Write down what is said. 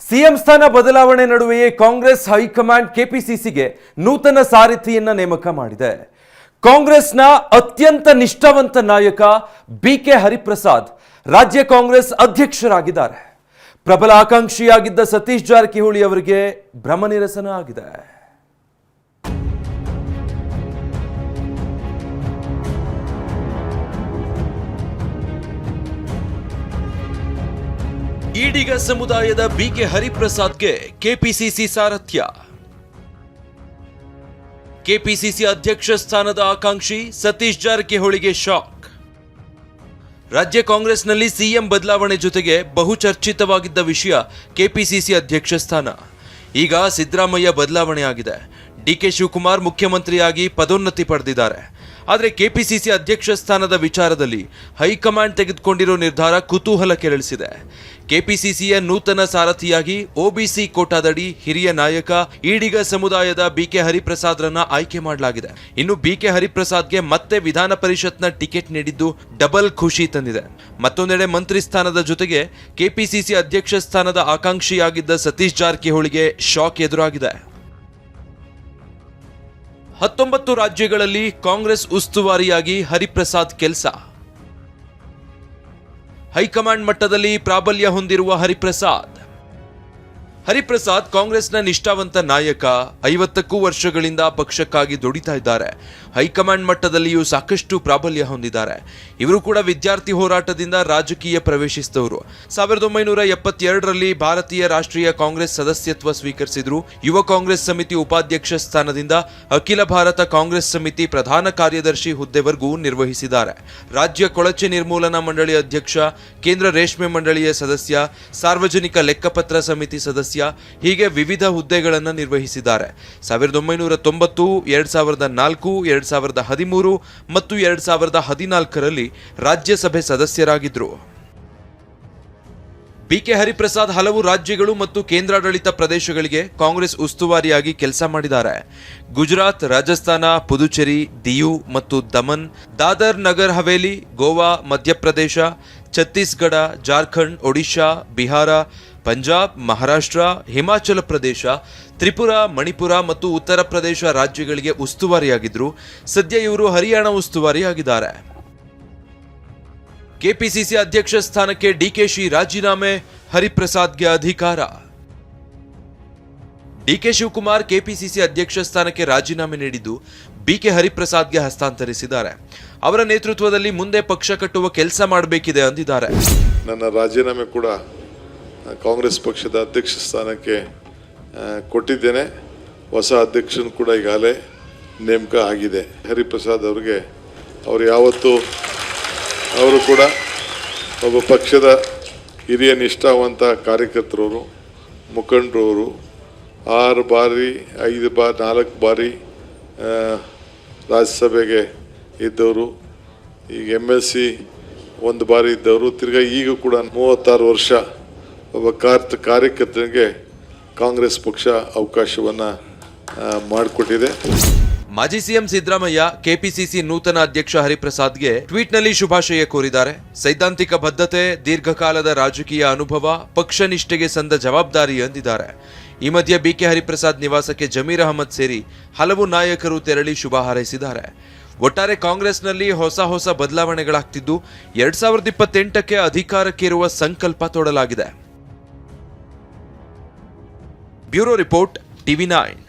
CM ಸ್ಥಾನ ಬದಲಾವಣೆ ನಡುವೆಯೇ ಕಾಂಗ್ರೆಸ್ ಹೈಕಮಾಂಡ್ ಕೆಪಿಸಿಸಿಗೆ ನೂತನ ಸಾರಥಿಯನ್ನ ನೇಮಕ ಮಾಡಿದೆ. ಕಾಂಗ್ರೆಸ್ನ ಅತ್ಯಂತ ನಿಷ್ಠಾವಂತ ನಾಯಕ ಬಿಕೆ ಹರಿಪ್ರಸಾದ್ ರಾಜ್ಯ ಕಾಂಗ್ರೆಸ್ ಅಧ್ಯಕ್ಷರಾಗಿದ್ದಾರೆ. ಪ್ರಬಲ ಆಕಾಂಕ್ಷಿಯಾಗಿದ್ದ ಸತೀಶ್ ಜಾರಕಿಹೊಳಿ ಅವರಿಗೆ ಭ್ರಮನಿರಸನ ಆಗಿದೆ. ಈಡಿಗ ಸಮುದಾಯದ ಬಿಕೆ ಹರಿಪ್ರಸಾದ್ಗೆ ಕೆಪಿಸಿಸಿ ಸಾರಥ್ಯ. ಕೆಪಿಸಿಸಿ ಅಧ್ಯಕ್ಷ ಸ್ಥಾನದ ಆಕಾಂಕ್ಷಿ ಸತೀಶ್ ಜಾರಕಿಹೊಳಿಗೆ ಶಾಕ್. ರಾಜ್ಯ ಕಾಂಗ್ರೆಸ್ನಲ್ಲಿ ಸಿಎಂ ಬದಲಾವಣೆ ಜೊತೆಗೆ ಬಹುಚರ್ಚಿತವಾಗಿದ್ದ ವಿಷಯ ಕೆಪಿಸಿಸಿ ಅಧ್ಯಕ್ಷ ಸ್ಥಾನ. ಈಗ ಸಿದ್ದರಾಮಯ್ಯ ಬದಲಾವಣೆ ಆಗಿದೆ. ಡಿಕೆ ಶಿವಕುಮಾರ್ ಮುಖ್ಯಮಂತ್ರಿಯಾಗಿ ಪದೋನ್ನತಿ ಪಡೆದಿದ್ದಾರೆ. ಆದರೆ ಕೆಪಿಸಿಸಿ ಅಧ್ಯಕ್ಷ ಸ್ಥಾನದ ವಿಚಾರದಲ್ಲಿ ಹೈಕಮಾಂಡ್ ತೆಗೆದುಕೊಂಡಿರೋ ನಿರ್ಧಾರ ಕುತೂಹಲ ಕೆರಳಿಸಿದೆ. ಕೆಪಿಸಿಸಿಯ ನೂತನ ಸಾರಥಿಯಾಗಿ ಒಬಿಸಿ ಕೋಟಾದಡಿ ಹಿರಿಯ ನಾಯಕ ಈಡಿಗ ಸಮುದಾಯದ ಬಿಕೆ ಹರಿಪ್ರಸಾದ್ರನ್ನ ಆಯ್ಕೆ ಮಾಡಲಾಗಿದೆ. ಇನ್ನು ಬಿಕೆ ಹರಿಪ್ರಸಾದ್ಗೆ ಮತ್ತೆ ವಿಧಾನ ಪರಿಷತ್ನ ಟಿಕೆಟ್ ನೀಡಿದ್ದು ಡಬಲ್ ಖುಷಿ ತಂದಿದೆ. ಮತ್ತೊಂದೆಡೆ ಮಂತ್ರಿ ಸ್ಥಾನದ ಜೊತೆಗೆ ಕೆಪಿಸಿಸಿ ಅಧ್ಯಕ್ಷ ಸ್ಥಾನದ ಆಕಾಂಕ್ಷಿಯಾಗಿದ್ದ ಸತೀಶ್ ಜಾರಕಿಹೊಳಿಗೆ ಶಾಕ್ ಎದುರಾಗಿದೆ. 19 ರಾಜ್ಯಗಳಲ್ಲಿ ಕಾಂಗ್ರೆಸ್ ಉಸ್ತುವಾರಿಯಾಗಿ ಹರಿಪ್ರಸಾದ್ ಕೆಲಸ. ಹೈಕಮಾಂಡ್ ಮಟ್ಟದಲ್ಲಿ ಪ್ರಾಬಲ್ಯ ಹೊಂದಿರುವ ಹರಿಪ್ರಸಾದ್ ಕಾಂಗ್ರೆಸ್ನ ನಿಷ್ಠಾವಂತ ನಾಯಕ. 50ಕ್ಕೂ ವರ್ಷಗಳಿಂದ ಪಕ್ಷಕ್ಕಾಗಿ ದುಡಿತಾ ಇದ್ದಾರೆ. ಹೈಕಮಾಂಡ್ ಮಟ್ಟದಲ್ಲಿಯೂ ಸಾಕಷ್ಟು ಪ್ರಾಬಲ್ಯ ಹೊಂದಿದ್ದಾರೆ. ಇವರು ಕೂಡ ವಿದ್ಯಾರ್ಥಿ ಹೋರಾಟದಿಂದ ರಾಜಕೀಯ ಪ್ರವೇಶಿಸಿದವರು. 1972ರಲ್ಲಿ ಭಾರತೀಯ ರಾಷ್ಟ್ರೀಯ ಕಾಂಗ್ರೆಸ್ ಸದಸ್ಯತ್ವ ಸ್ವೀಕರಿಸಿದ್ರು. ಯುವ ಕಾಂಗ್ರೆಸ್ ಸಮಿತಿ ಉಪಾಧ್ಯಕ್ಷ ಸ್ಥಾನದಿಂದ ಅಖಿಲ ಭಾರತ ಕಾಂಗ್ರೆಸ್ ಸಮಿತಿ ಪ್ರಧಾನ ಕಾರ್ಯದರ್ಶಿ ಹುದ್ದೆವರೆಗೂ ನಿರ್ವಹಿಸಿದ್ದಾರೆ. ರಾಜ್ಯ ಕೊಳಚೆ ನಿರ್ಮೂಲನಾ ಮಂಡಳಿ ಅಧ್ಯಕ್ಷ, ಕೇಂದ್ರ ರೇಷ್ಮೆ ಮಂಡಳಿಯ ಸದಸ್ಯ, ಸಾರ್ವಜನಿಕ ಲೆಕ್ಕಪತ್ರ ಸಮಿತಿ ಸದಸ್ಯ, ಹೀಗೆ ವಿವಿಧ ಹುದ್ದೆಗಳನ್ನು ನಿರ್ವಹಿಸಿದ್ದಾರೆ. 1990, 2004, 2013 ಮತ್ತು 2014ರಲ್ಲಿ ರಾಜ್ಯಸಭೆ ಸದಸ್ಯರಾಗಿದ್ದರು. ಬಿಕೆ ಹರಿಪ್ರಸಾದ್ ಹಲವು ರಾಜ್ಯಗಳು ಮತ್ತು ಕೇಂದ್ರಾಡಳಿತ ಪ್ರದೇಶಗಳಿಗೆ ಕಾಂಗ್ರೆಸ್ ಉಸ್ತುವಾರಿಯಾಗಿ ಕೆಲಸ ಮಾಡಿದ್ದಾರೆ. ಗುಜರಾತ್, ರಾಜಸ್ಥಾನ, ಪುದುಚೇರಿ, ದಿಯು ಮತ್ತು ದಮನ್, ದಾದರ್ ನಗರ್ ಹವೇಲಿ, ಗೋವಾ, ಮಧ್ಯಪ್ರದೇಶ, ಛತ್ತೀಸ್ಗಢ, ಜಾರ್ಖಂಡ್, ಒಡಿಶಾ, ಬಿಹಾರ, ಪಂಜಾಬ್, ಮಹಾರಾಷ್ಟ್ರ, ಹಿಮಾಚಲ ಪ್ರದೇಶ, ತ್ರಿಪುರಾ, ಮಣಿಪುರ ಮತ್ತು ಉತ್ತರ ಪ್ರದೇಶ ರಾಜ್ಯಗಳಿಗೆ ಉಸ್ತುವಾರಿಯಾಗಿದ್ರು. ಸದ್ಯ ಇವರು ಹರಿಯಾಣ ಉಸ್ತುವಾರಿಯಾಗಿದ್ದಾರೆ. ಕೆಪಿಸಿಸಿ ಅಧ್ಯಕ್ಷ ಸ್ಥಾನಕ್ಕೆ ಡಿಕೆಶಿ ರಾಜೀನಾಮೆ, ಹರಿಪ್ರಸಾದ್ಗೆ ಅಧಿಕಾರ. ಡಿಕೆ ಶಿವಕುಮಾರ್ ಕೆಪಿಸಿಸಿ ಅಧ್ಯಕ್ಷ ಸ್ಥಾನಕ್ಕೆ ರಾಜೀನಾಮೆ ನೀಡಿದ್ದು ಬಿಕೆ ಹರಿಪ್ರಸಾದ್ಗೆ ಹಸ್ತಾಂತರಿಸಿದ್ದಾರೆ. ಅವರ ನೇತೃತ್ವದಲ್ಲಿ ಮುಂದೆ ಪಕ್ಷ ಕಟ್ಟುವ ಕೆಲಸ ಮಾಡಬೇಕಿದೆ ಅಂದಿದ್ದಾರೆ. ನನ್ನ ರಾಜೀನಾಮೆ ಕೂಡ ಕಾಂಗ್ರೆಸ್ ಪಕ್ಷದ ಅಧ್ಯಕ್ಷ ಸ್ಥಾನಕ್ಕೆ ಕೊಟ್ಟಿದ್ದೇನೆ. ಹೊಸ ಅಧ್ಯಕ್ಷನ ಕೂಡ ಈಗಾಗಲೇ ನೇಮಕ ಆಗಿದೆ. ಹರಿಪ್ರಸಾದ್ ಅವರಿಗೆ ಅವರು ಕೂಡ ಒಬ್ಬ ಪಕ್ಷದ ಹಿರಿಯ ನಿಷ್ಠಾವಂತ ಕಾರ್ಯಕರ್ತರವರು, ಮುಖಂಡರವರು. 4 ಬಾರಿ ರಾಜ್ಯಸಭೆಗೆ ಇದ್ದವರು. ಈಗ MLC 1 ಬಾರಿ ಇದ್ದವರು. ತಿರ್ಗಾ ಈಗ ಕೂಡ 36 ವರ್ಷ ಒಬ್ಬ ಕಾರ್ಯಕರ್ತನಿಗೆ ಕಾಂಗ್ರೆಸ್ ಪಕ್ಷ ಅವಕಾಶವನ್ನು ಮಾಡಿಕೊಟ್ಟಿದೆ. ಮಾಜಿ ಸಿಎಂ ಸಿದ್ದರಾಮಯ್ಯ ಕೆಪಿಸಿಸಿ ನೂತನ ಅಧ್ಯಕ್ಷ ಹರಿಪ್ರಸಾದ್ಗೆ ಟ್ವೀಟ್ನಲ್ಲಿ ಶುಭಾಶಯ ಕೋರಿದ್ದಾರೆ. ಸೈದ್ಧಾಂತಿಕ ಬದ್ಧತೆ, ದೀರ್ಘಕಾಲದ ರಾಜಕೀಯ ಅನುಭವ, ಪಕ್ಷ ನಿಷ್ಠೆಗೆ ಸಂದ ಜವಾಬ್ದಾರಿ ಎಂದಿದ್ದಾರೆ. ಈ ಮಧ್ಯೆ ಬಿಕೆ ಹರಿಪ್ರಸಾದ್ ನಿವಾಸಕ್ಕೆ ಜಮೀರ್ ಅಹಮದ್ ಸೇರಿ ಹಲವು ನಾಯಕರು ತೆರಳಿ ಶುಭ ಹಾರೈಸಿದ್ದಾರೆ. ಒಟ್ಟಾರೆ ಕಾಂಗ್ರೆಸ್ನಲ್ಲಿ ಹೊಸ ಬದಲಾವಣೆಗಳಾಗ್ತಿದ್ದು 2028ಕ್ಕೆ ಅಧಿಕಾರಕ್ಕೇರುವ ಸಂಕಲ್ಪ ತೊಡಲಾಗಿದೆ. Bureau report, TV9.